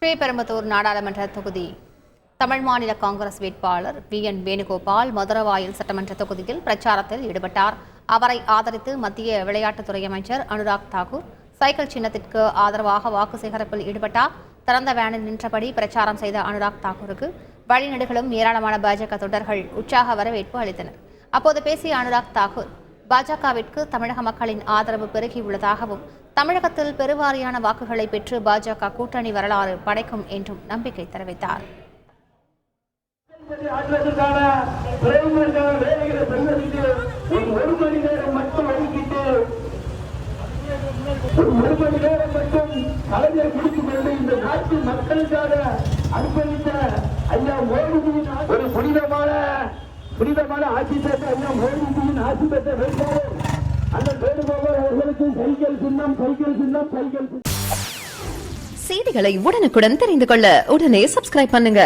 ஸ்ரீபெரும்புதூர் நாடாளுமன்ற தொகுதி தமிழ் மாநில காங்கிரஸ் வேட்பாளர் VN வேணுகோபால் மதுரவாயல் சட்டமன்ற தொகுதியில் பிரச்சாரத்தில் ஈடுபட்டார். அவரை ஆதரித்து மத்திய விளையாட்டுத்துறை அமைச்சர் அனுராக் தாக்கூர் சைக்கிள் சின்னத்திற்கு ஆதரவாக வாக்கு சேகரிப்பில் ஈடுபட்டார். திறந்த வேனில் நின்றபடி பிரச்சாரம் செய்த அனுராக் தாக்கூருக்கு வழிநெடுகளும் ஏராளமான பாஜக தொண்டர்கள் உற்சாக வரவேற்பு அளித்தனர். அப்போது பேசிய அனுராக் தாக்கூர் பாஜகவிற்கு தமிழக மக்களின் ஆதரவு பெருகியுள்ளதாகவும் தமிழகத்தில் பெருவாரியான வாக்குகளை பெற்று பாஜக கூட்டணி வரலாறு படைக்கும் என்றும் நம்பிக்கை தெரிவித்தார். புனிதமான ஆட்சி பெற்ற ஐயா மோடிஜியின் ஆட்சி பெற்ற வேட்பாளர் அண்ணன் வேணுகோபால் அவர்களுக்கு சைக்கிள் சின்னம். செய்திகளை உடனுக்குடன் தெரிந்து கொள்ள உடனே சப்ஸ்கிரைப் பண்ணுங்க.